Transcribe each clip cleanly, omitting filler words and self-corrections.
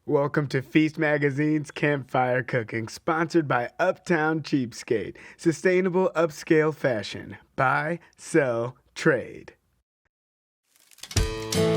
Welcome to Feast Magazine's Campfire Cooking, sponsored by Uptown Cheapskate. Sustainable upscale fashion. Buy, sell, trade. Hey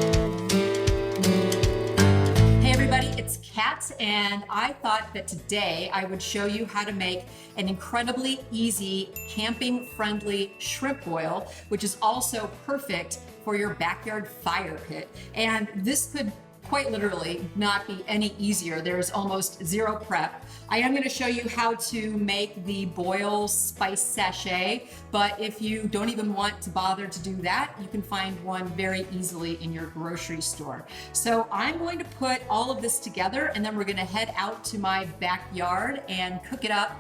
everybody, it's Cat, and I thought that today I would show you how to make an incredibly easy camping-friendly shrimp boil, which is also perfect for your backyard fire pit. And this could quite literally not be any easier. There's almost zero prep. I am going to show you how to make the boil spice sachet, but if you don't even want to bother to do that, you can find one very easily in your grocery store. So I'm going to put all of this together, and then we're going to head out to my backyard and cook it up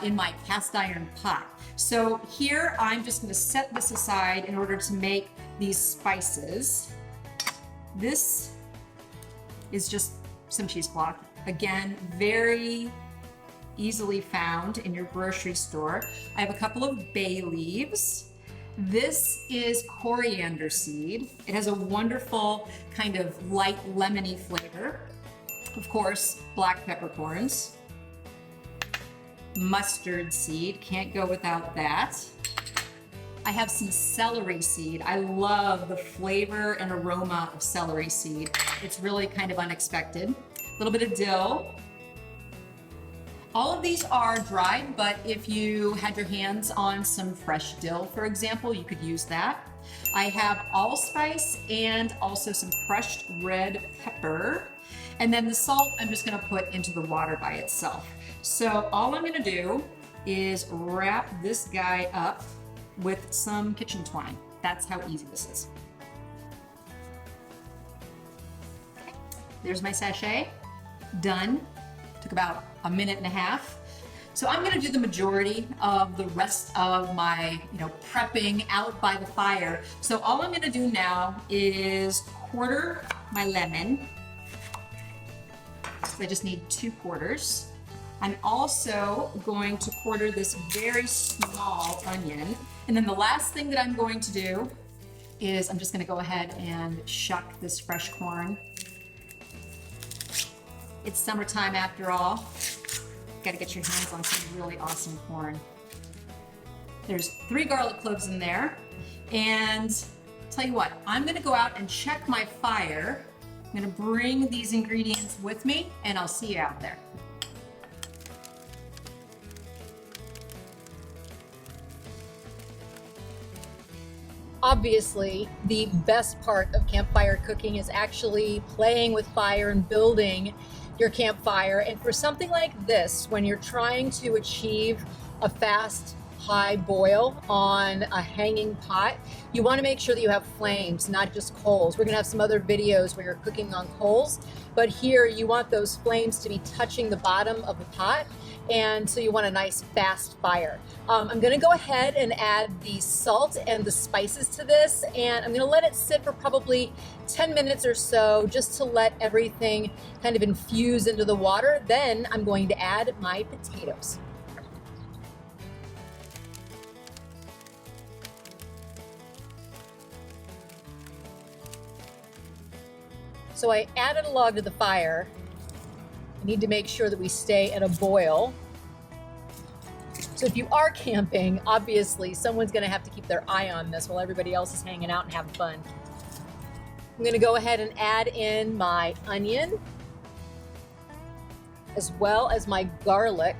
in my cast iron pot. So here I'm just going to set this aside in order to make these spices. This is just some cheesecloth. Again, very easily found in your grocery store. I have a couple of bay leaves. This is coriander seed. It has a wonderful kind of light lemony flavor. Of course, black peppercorns. Mustard seed, can't go without that. I have some celery seed. I love the flavor and aroma of celery seed. It's really kind of unexpected. A little bit of dill. All of these are dried, but if you had your hands on some fresh dill, for example, you could use that. I have allspice and also some crushed red pepper. And then the salt, I'm just gonna put into the water by itself. So all I'm gonna do is wrap this guy up with some kitchen twine. That's how easy this is. Okay. There's my sachet, done. Took about a minute and a half. So I'm gonna do the majority of the rest of my, prepping out by the fire. So all I'm gonna do now is quarter my lemon. So I just need 2 quarters. I'm also going to quarter this very small onion. And then the last thing that I'm going to do is I'm just going to go ahead and shuck this fresh corn. It's summertime after all. Got to get your hands on some really awesome corn. There's 3 garlic cloves in there. And tell you what, I'm going to go out and check my fire. I'm going to bring these ingredients with me, and I'll see you out there. Obviously, the best part of campfire cooking is actually playing with fire and building your campfire. And for something like this, when you're trying to achieve a fast, high boil on a hanging pot, you want to make sure that you have flames, not just coals. We're going to have some other videos where you're cooking on coals, but here you want those flames to be touching the bottom of the pot. And so you want a nice fast fire. I'm gonna go ahead and add the salt and the spices to this, and I'm gonna let it sit for probably 10 minutes or so just to let everything kind of infuse into the water. Then I'm going to add my potatoes. So I added a log to the fire. I need to make sure that we stay at a boil. So if you are camping, obviously someone's gonna have to keep their eye on this while everybody else is hanging out and having fun. I'm gonna go ahead and add in my onion, as well as my garlic.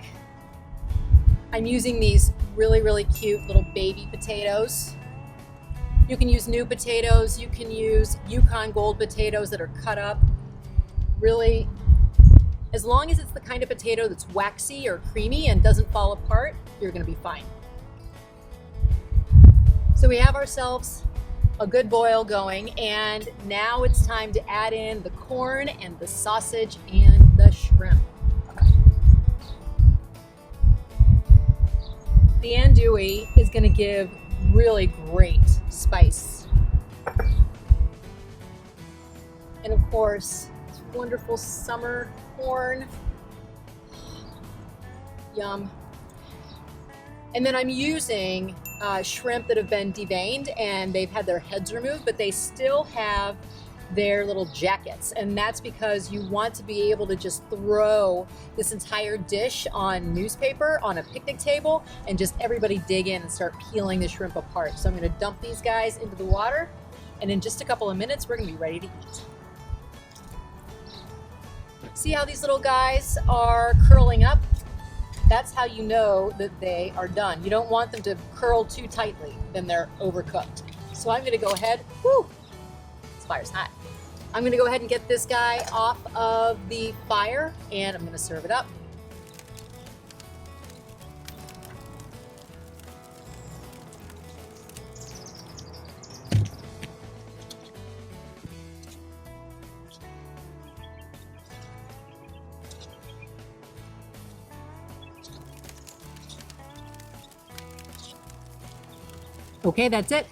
I'm using these really, really cute little baby potatoes. You can use new potatoes, you can use Yukon Gold potatoes that are cut up. Really, as long as it's the kind of potato that's waxy or creamy and doesn't fall apart, you're gonna be fine. So we have ourselves a good boil going, and now it's time to add in the corn and the sausage and the shrimp. The andouille is gonna give really great spice. And of course, wonderful summer corn. Yum. And then I'm using shrimp that have been deveined and they've had their heads removed, but they still have their little jackets. And that's because you want to be able to just throw this entire dish on newspaper on a picnic table and just everybody dig in and start peeling the shrimp apart. So I'm gonna dump these guys into the water, and in just a couple of minutes, we're gonna be ready to eat. See how these little guys are curling up? That's how you know that they are done. You don't want them to curl too tightly, then they're overcooked. So I'm gonna go ahead, this fire's hot. I'm gonna go ahead and get this guy off of the fire, and I'm gonna serve it up. Okay, that's it.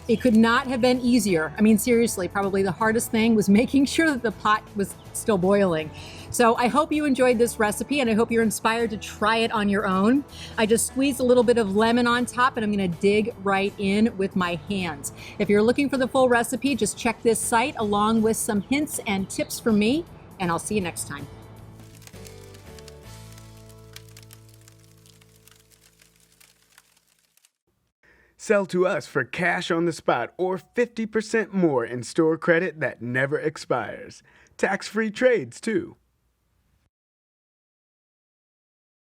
It could not have been easier. I mean, seriously, probably the hardest thing was making sure that the pot was still boiling. So I hope you enjoyed this recipe, and I hope you're inspired to try it on your own. I just squeezed a little bit of lemon on top, and I'm gonna dig right in with my hands. If you're looking for the full recipe, just check this site along with some hints and tips from me, and I'll see you next time. Sell to us for cash on the spot or 50% more in store credit that never expires. Tax-free trades, too.